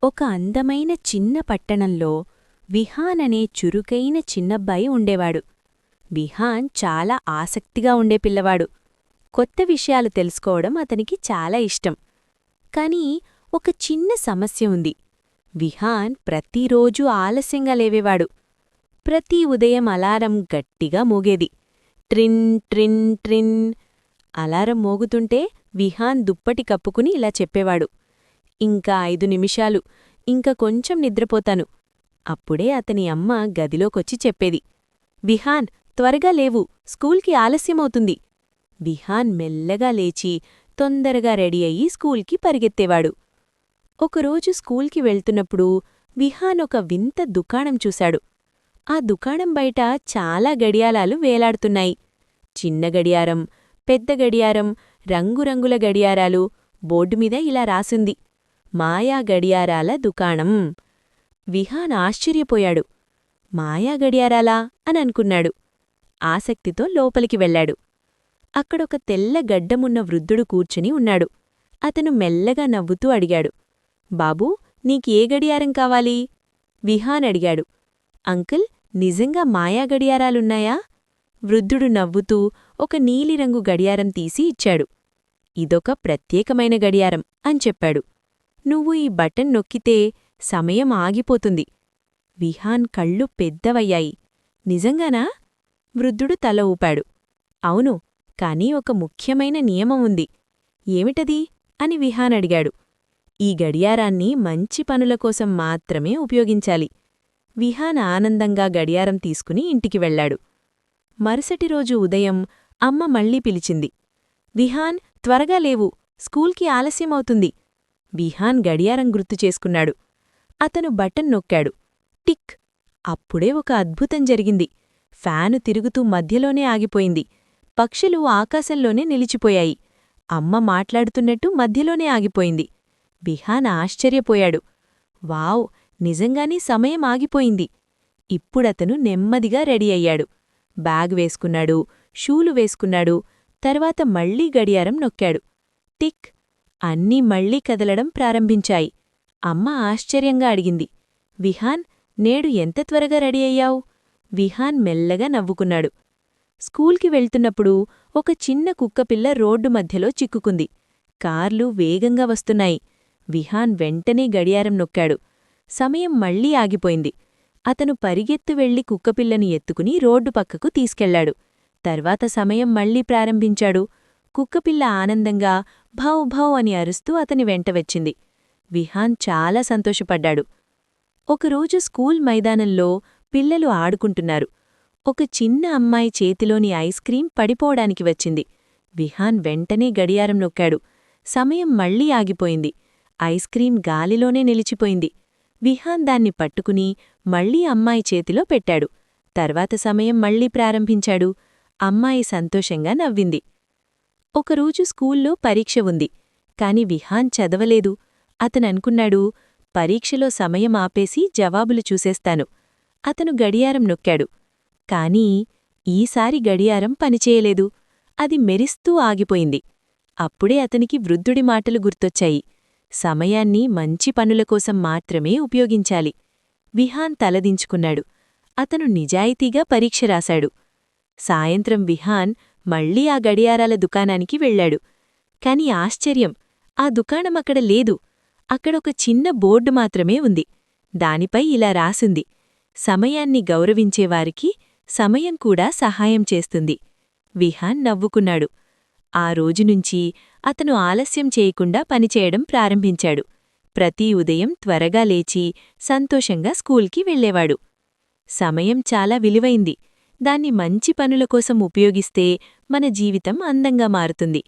ఒక అందమైన చిన్న పట్టణంలో విహాన్ అనే చురుకైన చిన్నబ్బాయి ఉండేవాడు. విహాన్ చాలా ఆసక్తిగా ఉండే పిల్లవాడు. కొత్త విషయాలు తెలుసుకోవడం అతనికి చాలా ఇష్టం. కాని ఒక చిన్న సమస్య ఉంది. విహాన్ ప్రతిరోజూ ఆలస్యంగా లేవేవాడు. ప్రతి ఉదయం అలారం గట్టిగా మోగేది. ట్రిన్ ట్రిన్ ట్రిన్. అలారం మోగుతుంటే విహాన్ దుప్పటి కప్పుకుని ఇలా చెప్పేవాడు, ఇంకా 5 నిమిషాలు, ఇంక కొంచెం నిద్రపోతాను. అప్పుడే అతని అమ్మ గదిలోకొచ్చి చెప్పేది, విహాన్, త్వరగా లేవు, స్కూల్కి ఆలస్యమవుతుంది. విహాన్ మెల్లగా లేచి తొందరగా రెడీ అయ్యి స్కూల్కి పరిగెత్తేవాడు. ఒకరోజు స్కూల్కి వెళ్తున్నప్పుడు విహాన్ ఒక వింత దుకాణం చూశాడు. ఆ దుకాణం బయట చాలా గడియారాలు వేలాడుతున్నాయి. చిన్న గడియారం, పెద్ద గడియారం, రంగురంగుల గడియారాలు. బోర్డుమీద ఇలా రాసుంది, మాయా గడియారాల దుకాణం. విహాన్ ఆశ్చర్యపోయాడు. మాయా గడియారాలా అని అనుకున్నాడు. ఆసక్తితో లోపలికి వెళ్లాడు. అక్కడొక తెల్ల గడ్డమున్న వృద్ధుడు కూర్చుని ఉన్నాడు. అతను మెల్లగా నవ్వుతూ అడిగాడు, బాబూ, నీకే గడియారం కావాలి? విహాన్ అడిగాడు. అంకుల్, నిజంగా మాయా గడియారాలున్నాయా? వృద్ధుడు నవ్వుతూ ఒక నీలిరంగు గడియారం తీసి ఇచ్చాడు. ఇదొక ప్రత్యేకమైన గడియారం అని చెప్పాడు. నువ్వు ఈ బటన్ నొక్కితే సమయం ఆగిపోతుంది. విహాన్ కళ్ళు పెద్దవయ్యాయి. నిజంగానా? వృద్ధుడు తల ఊపాడు. అవును, కానీ ఒక ముఖ్యమైన నియమం ఉంది. ఏమిటది అని విహాన్ అడిగాడు. ఈ గడియారాన్ని మంచి పనుల కోసం మాత్రమే ఉపయోగించాలి. విహాన్ ఆనందంగా గడియారం తీసుకుని ఇంటికి వెళ్లాడు. మరుసటి రోజు ఉదయం అమ్మ మళ్లీ పిలిచింది, విహాన్, త్వరగా లేవు, స్కూల్కి ఆలస్యమవుతుంది. విహాన్ గడియారం గుర్తు చేసుకున్నాడు. అతను బటన్ నొక్కాడు. టిక్! అప్పుడే ఒక అద్భుతం జరిగింది. ఫ్యాను తిరుగుతూ మధ్యలోనే ఆగిపోయింది. పక్షులు ఆకాశంలోనే నిలిచిపోయాయి. అమ్మ మాట్లాడుతున్నట్టు మధ్యలోనే ఆగిపోయింది. విహాన్ ఆశ్చర్యపోయాడు. వావ్, నిజంగానే సమయం ఆగిపోయింది. ఇప్పుడతను నెమ్మదిగా రెడీ అయ్యాడు. బ్యాగ్ వేసుకున్నాడు, షూలు వేసుకున్నాడు. తర్వాత మళ్లీ గడియారం నొక్కాడు. టిక్! అన్నీ మళ్లీ కదలడం ప్రారంభించాయి. అమ్మ ఆశ్చర్యంగా అడిగింది, విహాన్, నేడు ఎంత త్వరగా రెడీ అయ్యావు? విహాన్ మెల్లగా నవ్వుకున్నాడు. స్కూల్కి వెళ్తున్నప్పుడు ఒక చిన్న కుక్కపిల్ల రోడ్డు మధ్యలో చిక్కుకుంది. కార్లు వేగంగా వస్తున్నాయి. విహాన్ వెంటనే గడియారం నొక్కాడు. సమయం మళ్లీ ఆగిపోయింది. అతను పరిగెత్తు వెళ్లి కుక్కపిల్లను ఎత్తుకుని రోడ్డు పక్కకు తీసుకెళ్లాడు. తర్వాత సమయం మళ్లీ ప్రారంభించాడు. కుక్కపిల్ల ఆనందంగా భౌ భౌ అని అరుస్తూ అతని వెంట వచ్చింది. విహాన్ చాలా సంతోషపడ్డాడు. ఒకరోజు స్కూల్ మైదానంలో పిల్లలు ఆడుకుంటున్నారు. ఒక చిన్న అమ్మాయి చేతిలోని ఐస్ క్రీం పడిపోవడానికి వచ్చింది. విహాన్ వెంటనే గడియారం నొక్కాడు. సమయం మళ్లీ ఆగిపోయింది. ఐస్ క్రీం గాలిలోనే నిలిచిపోయింది. విహాన్ దాన్ని పట్టుకుని మళ్లీ అమ్మాయి చేతిలో పెట్టాడు. తర్వాత సమయం మళ్లీ ప్రారంభించాడు. అమ్మాయి సంతోషంగా నవ్వింది. ఒకరోజు స్కూల్లో పరీక్ష ఉంది. కాని విహాన్ చదవలేదు. అతననుకున్నాడు, పరీక్షలో సమయం ఆపేసి జవాబులు చూసేస్తాను. అతను గడియారం నొక్కాడు. కానీ ఈసారి గడియారం పనిచేయలేదు. అది మెరిస్తూ ఆగిపోయింది. అప్పుడే అతనికి వృద్ధుడి మాటలు గుర్తొచ్చాయి. సమయాన్ని మంచి పనుల కోసం మాత్రమే ఉపయోగించాలి. విహాన్ తలదించుకున్నాడు. అతను నిజాయితీగా పరీక్ష రాశాడు. సాయంత్రం విహాన్ మళ్లీ ఆ గడియారాల దుకాణానికి వెళ్లాడు. కాని ఆశ్చర్యం, ఆ దుకాణమక్కడ లేదు. అక్కడొక చిన్న బోర్డు మాత్రమే ఉంది. దానిపై ఇలా రాసుంది, సమయాన్ని గౌరవించేవారికి సమయం కూడా సహాయం చేస్తుంది. విహాన్ నవ్వుకున్నాడు. ఆ రోజునుంచి అతను ఆలస్యం చేయకుండా పనిచేయడం ప్రారంభించాడు. ప్రతి ఉదయం త్వరగా లేచి సంతోషంగా స్కూల్కి వెళ్లేవాడు. సమయం చాలా విలువైంది. దాన్ని మంచి పనుల కోసం ఉపయోగిస్తే మన జీవితం అందంగా మారుతుంది.